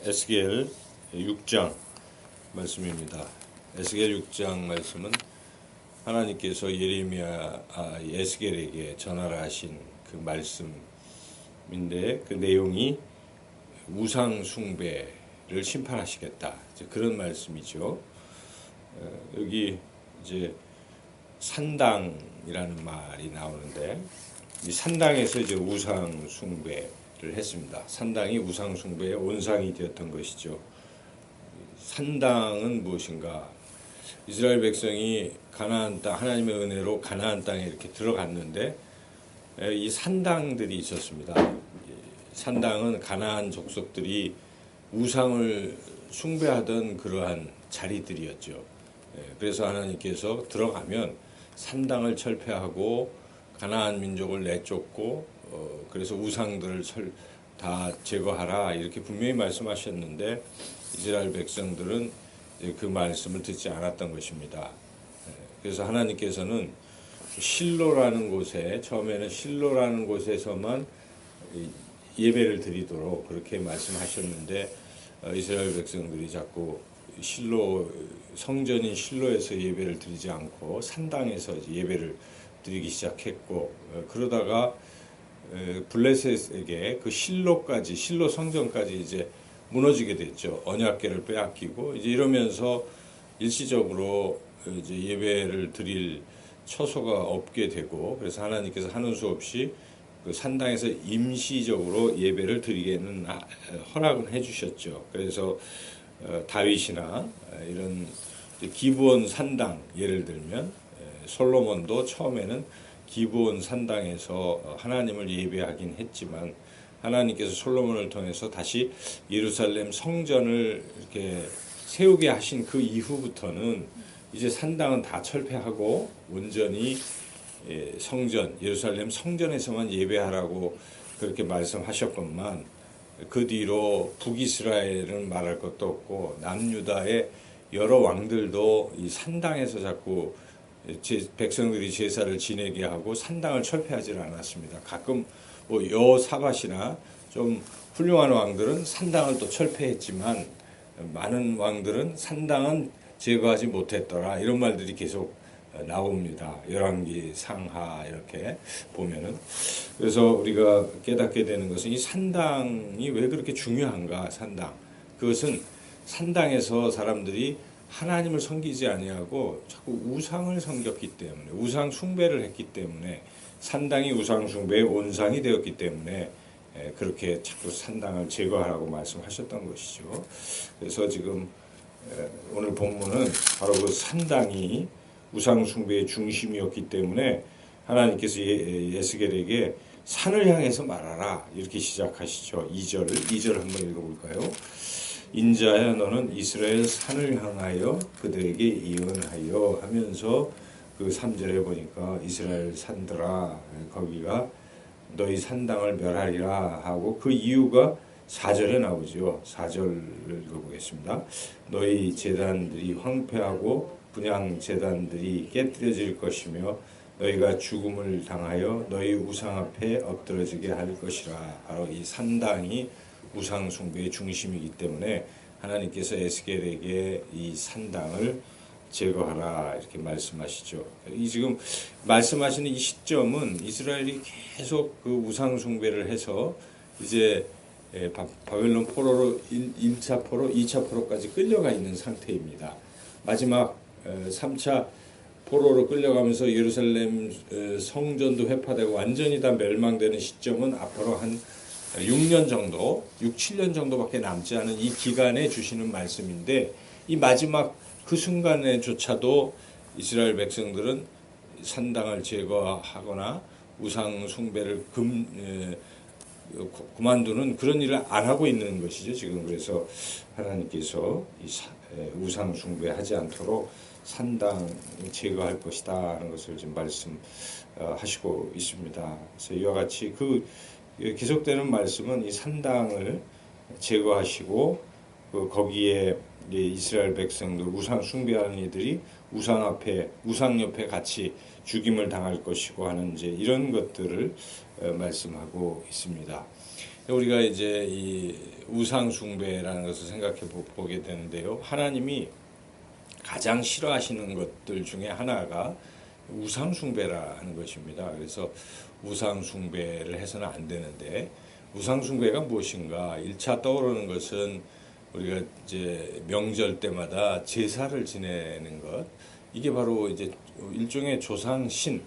에스겔 6장 말씀입니다. 에스겔 6장 말씀은 하나님께서 에스겔에게 전하라 하신 그 말씀인데, 그 내용이 우상 숭배를 심판하시겠다, 그런 말씀이죠. 여기 이제 산당이라는 말이 나오는데, 이 산당에서 이제 우상 숭배를 했습니다. 산당이 우상 숭배의 온상이 되었던 것이죠. 산당은 무엇인가? 이스라엘 백성이 가나안 땅, 하나님의 은혜로 가나안 땅에 이렇게 들어갔는데, 이 산당들이 있었습니다. 산당은 가나안 족속들이 우상을 숭배하던 그러한 자리들이었죠. 그래서 하나님께서 들어가면 산당을 철폐하고 가나안 민족을 내쫓고, 그래서 우상들을 다 제거하라, 이렇게 분명히 말씀하셨는데, 이스라엘 백성들은 그 말씀을 듣지 않았던 것입니다. 그래서 하나님께서는 실로라는 곳에, 처음에는 실로라는 곳에서만 예배를 드리도록 그렇게 말씀하셨는데, 이스라엘 백성들이 자꾸 성전인 실로에서 예배를 드리지 않고 산당에서 예배를 드리기 시작했고, 그러다가 블레셋에게 그 실로 성전까지 이제 무너지게 됐죠. 언약궤를 빼앗기고, 이제 이러면서 일시적으로 이제 예배를 드릴 처소가 없게 되고, 그래서 하나님께서 하는 수 없이 그 산당에서 임시적으로 예배를 드리게는 허락은 해주셨죠. 그래서 다윗이나 이런 기브온 산당, 예를 들면 솔로몬도 처음에는 기브온 산당에서 하나님을 예배하긴 했지만, 하나님께서 솔로몬을 통해서 다시 예루살렘 성전을 이렇게 세우게 하신 그 이후부터는 이제 산당은 다 철폐하고 온전히 예루살렘 성전에서만 예배하라고 그렇게 말씀하셨건만, 그 뒤로 북이스라엘은 말할 것도 없고 남유다의 여러 왕들도 이 산당에서 자꾸 백성들이 제사를 지내게 하고 산당을 철폐하지 않았습니다. 가끔 여사밧이나 좀 훌륭한 왕들은 산당을 또 철폐했지만, 많은 왕들은 산당은 제거하지 못했더라, 이런 말들이 계속 나옵니다. 열왕기 상하 이렇게 보면은. 그래서 우리가 깨닫게 되는 것은 이 산당이 왜 그렇게 중요한가. 그것은 산당에서 사람들이 하나님을 섬기지 아니하고 자꾸 우상을 섬겼기 때문에, 우상 숭배를 했기 때문에, 산당이 우상 숭배의 온상이 되었기 때문에 그렇게 자꾸 산당을 제거하라고 말씀하셨던 것이죠. 그래서 지금 오늘 본문은 바로 그 산당이 우상 숭배의 중심이었기 때문에 하나님께서 에스겔에게 산을 향해서 말하라, 이렇게 시작하시죠. 2절 한번 읽어볼까요? 인자야, 너는 이스라엘 산을 향하여 그들에게 예언하여, 하면서 그 3절에 보니까 이스라엘 산들아, 거기가 너희 산당을 멸하리라 하고, 그 이유가 4절에 나오죠. 4절을 읽어보겠습니다. 너희 제단들이 황폐하고 분향 제단들이 깨뜨려질 것이며, 너희가 죽음을 당하여 너희 우상 앞에 엎드러지게 할 것이라. 바로 이 산당이 우상 숭배의 중심이기 때문에 하나님께서 에스겔에게 이 산당을 제거하라, 이렇게 말씀하시죠. 이 지금 말씀하시는 이 시점은 이스라엘이 계속 그 우상 숭배를 해서 이제 바벨론 포로로 1차 포로, 2차 포로까지 끌려가 있는 상태입니다. 마지막 3차 포로로 끌려가면서 예루살렘 성전도 회파되고 완전히 다 멸망되는 시점은 앞으로 한 6년 정도, 6, 7년 정도밖에 남지 않은 이 기간에 주시는 말씀인데, 이 마지막 그 순간에조차도 이스라엘 백성들은 산당을 제거하거나 우상 숭배를 그만두는 그런 일을 안 하고 있는 것이죠, 지금. 그래서 하나님께서 우상 숭배하지 않도록 산당 제거할 것이다 하는 것을 지금 말씀하시고 있습니다. 그래서 이와 같이 그 계속되는 말씀은 이 산당을 제거하시고, 거기에 이스라엘 백성들, 우상 숭배하는 이들이 우상 옆에 같이 죽임을 당할 것이고 하는 이제 이런 것들을 말씀하고 있습니다. 우리가 이제 이 우상 숭배라는 것을 생각해 보게 되는데요. 하나님이 가장 싫어하시는 것들 중에 하나가 우상 숭배라는 것입니다. 그래서 우상 숭배를 해서는 안 되는데, 우상 숭배가 무엇인가? 1차 떠오르는 것은 우리가 이제 명절 때마다 제사를 지내는 것. 이게 바로 이제 일종의 조상신,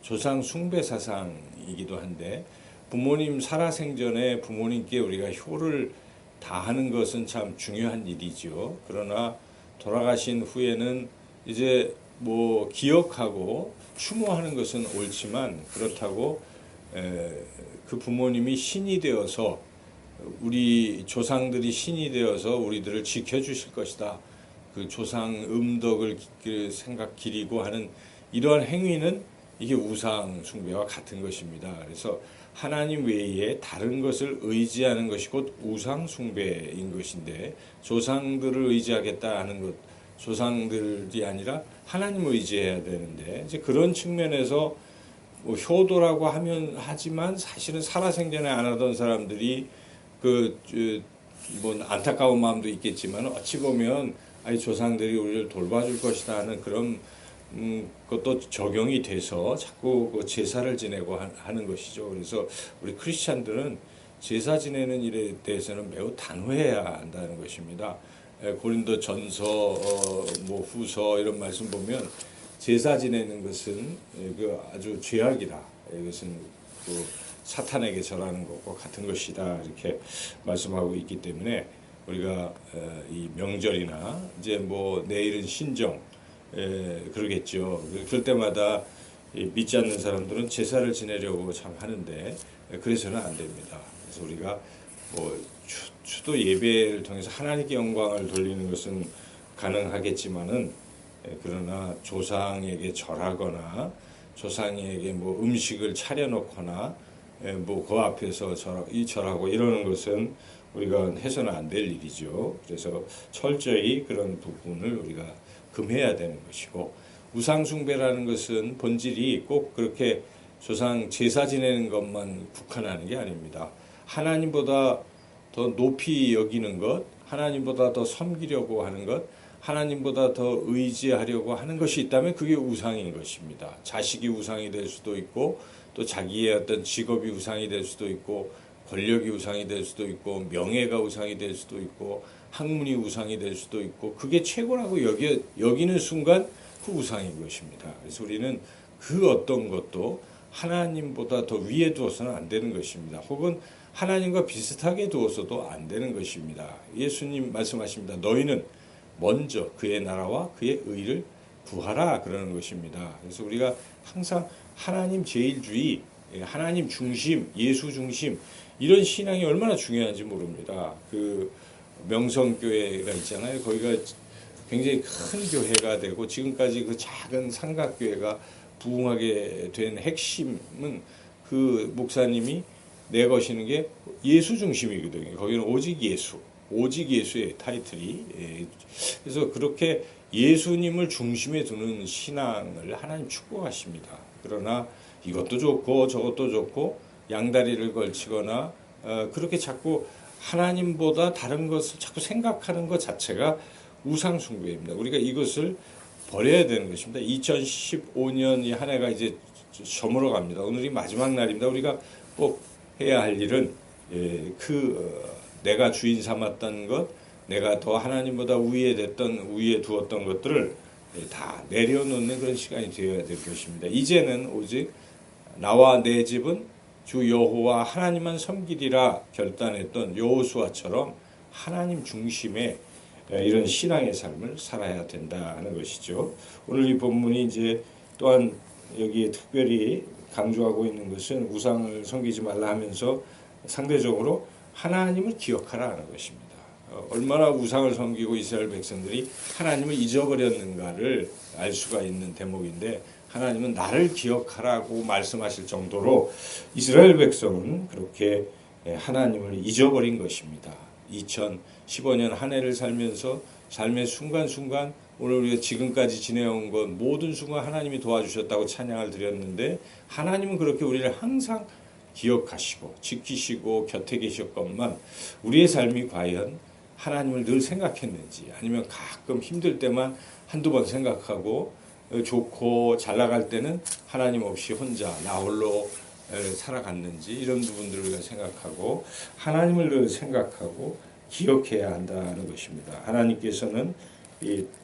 조상 숭배 사상이기도 한데, 부모님 살아생전에 부모님께 우리가 효를 다하는 것은 참 중요한 일이죠. 그러나 돌아가신 후에는 이제 뭐 기억하고 추모하는 것은 옳지만, 그렇다고 그 부모님이 신이 되어서, 우리 조상들이 신이 되어서 우리들을 지켜주실 것이다, 그 조상 음덕을 생각 기리고 하는 이러한 행위는 이게 우상 숭배와 같은 것입니다. 그래서 하나님 외에 다른 것을 의지하는 것이 곧 우상 숭배인 것인데, 조상들을 의지하겠다 하는 것, 조상들이 아니라 하나님을 의지해야 되는데, 이제 그런 측면에서 뭐 효도라고 하지만 사실은 살아생전에 안 하던 사람들이 뭐 안타까운 마음도 있겠지만, 어찌 보면 아니 조상들이 우리를 돌봐줄 것이다 하는 그런 것도 적용이 돼서 자꾸 그 제사를 지내고 하는 것이죠. 그래서 우리 크리스찬들은 제사 지내는 일에 대해서는 매우 단호해야 한다는 것입니다. 고린도 전서, 뭐 후서 이런 말씀 보면 제사 지내는 것은 그 아주 죄악이다. 이것은 그 사탄에게 절하는 것과 같은 것이다. 이렇게 말씀하고 있기 때문에 우리가 이 명절이나 이제 뭐 내일은 신정, 그러겠죠. 그럴 때마다 믿지 않는 사람들은 제사를 지내려고 참 하는데, 그래서는 안 됩니다. 그래서 우리가 뭐 추도 예배를 통해서 하나님께 영광을 돌리는 것은 가능하겠지만은, 그러나 조상에게 절하거나 조상에게 뭐 음식을 차려놓거나 뭐 그 앞에서 절하고 이러는 것은 우리가 해서는 안 될 일이죠. 그래서 철저히 그런 부분을 우리가 금해야 되는 것이고, 우상 숭배라는 것은 본질이 꼭 그렇게 조상 제사 지내는 것만 국한하는 게 아닙니다. 하나님보다 더 높이 여기는 것, 하나님보다 더 섬기려고 하는 것, 하나님보다 더 의지하려고 하는 것이 있다면 그게 우상인 것입니다. 자식이 우상이 될 수도 있고, 또 자기의 어떤 직업이 우상이 될 수도 있고, 권력이 우상이 될 수도 있고, 명예가 우상이 될 수도 있고, 학문이 우상이 될 수도 있고, 그게 최고라고 여기는 순간 그 우상인 것입니다. 그래서 우리는 그 어떤 것도 하나님보다 더 위에 두어서는 안 되는 것입니다. 혹은 하나님과 비슷하게 두어서도 안 되는 것입니다. 예수님 말씀하십니다. 너희는 먼저 그의 나라와 그의 의를 구하라, 그러는 것입니다. 그래서 우리가 항상 하나님 제일주의, 하나님 중심, 예수 중심, 이런 신앙이 얼마나 중요한지 모릅니다. 그 명성교회가 있잖아요. 거기가 굉장히 큰 교회가 되고, 지금까지 그 작은 삼각교회가 부흥하게 된 핵심은 그 목사님이 내거시는 게 예수 중심이거든요. 거기는 오직 예수, 오직 예수의 타이틀이. 그래서 그렇게 예수님을 중심에 두는 신앙을 하나님 축복하십니다. 그러나 이것도 좋고 저것도 좋고 양다리를 걸치거나 그렇게 자꾸 하나님보다 다른 것을 자꾸 생각하는 것 자체가 우상 숭배입니다. 우리가 이것을 버려야 되는 것입니다. 2015년이 한 해가 이제 저물어 갑니다. 오늘이 마지막 날입니다. 우리가 꼭 해야 할 일은 내가 주인 삼았던 것, 내가 더 하나님보다 위에 두었던 것들을 다 내려놓는 그런 시간이 되어야 될 것입니다. 이제는 오직 나와 내 집은 주 여호와 하나님만 섬기리라 결단했던 여호수아처럼 하나님 중심의 이런 신앙의 삶을 살아야 된다는 것이죠. 오늘 이 본문이 이제 또한 여기에 특별히 강조하고 있는 것은 우상을 섬기지 말라 하면서 상대적으로 하나님을 기억하라는 것입니다. 얼마나 우상을 섬기고 이스라엘 백성들이 하나님을 잊어버렸는가를 알 수가 있는 대목인데, 하나님은 나를 기억하라고 말씀하실 정도로 이스라엘 백성은 그렇게 하나님을 잊어버린 것입니다. 2015년 한 해를 살면서 삶의 순간순간, 오늘 우리가 지금까지 지내온 것 모든 순간 하나님이 도와주셨다고 찬양을 드렸는데, 하나님은 그렇게 우리를 항상 기억하시고 지키시고 곁에 계셨건만 우리의 삶이 과연 하나님을 늘 생각했는지, 아니면 가끔 힘들 때만 한두 번 생각하고 좋고 잘 나갈 때는 하나님 없이 혼자 나 홀로 살아갔는지, 이런 부분들을 우리가 생각하고 하나님을 늘 생각하고 기억해야 한다는 것입니다. 하나님께서는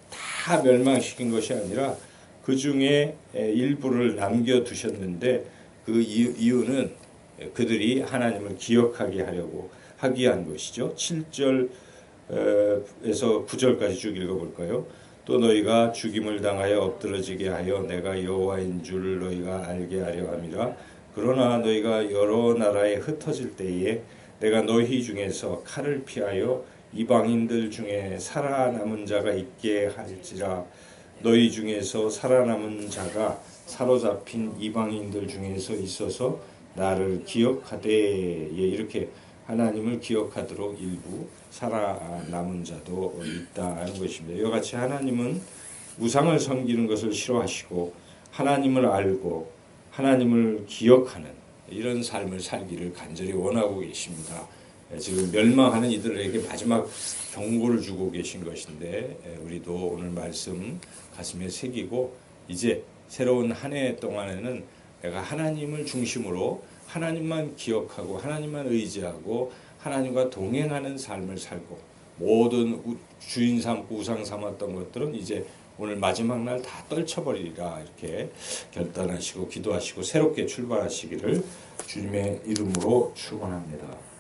다 멸망시킨 것이 아니라 그 중에 일부를 남겨두셨는데, 그 이유는 그들이 하나님을 기억하게 하려고 하기 위한 것이죠. 7절에서 9절까지 쭉 읽어볼까요? 또 너희가 죽임을 당하여 엎드러지게 하여 내가 여호와인 줄 너희가 알게 하려 함이라. 그러나 너희가 여러 나라에 흩어질 때에 내가 너희 중에서 칼을 피하여 이방인들 중에 살아남은 자가 있게 할지라. 너희 중에서 살아남은 자가 사로잡힌 이방인들 중에서 있어서 나를 기억하되, 이렇게 하나님을 기억하도록 일부 살아남은 자도 있다는 것입니다. 이와 같이 하나님은 우상을 섬기는 것을 싫어하시고 하나님을 알고 하나님을 기억하는 이런 삶을 살기를 간절히 원하고 계십니다. 지금 멸망하는 이들에게 마지막 경고를 주고 계신 것인데, 우리도 오늘 말씀 가슴에 새기고 이제 새로운 한 해 동안에는 내가 하나님을 중심으로 하나님만 기억하고 하나님만 의지하고 하나님과 동행하는 삶을 살고, 모든 주인 삼고 우상 삼았던 것들은 이제 오늘 마지막 날 다 떨쳐버리리라, 이렇게 결단하시고 기도하시고 새롭게 출발하시기를 주님의 이름으로 축원합니다.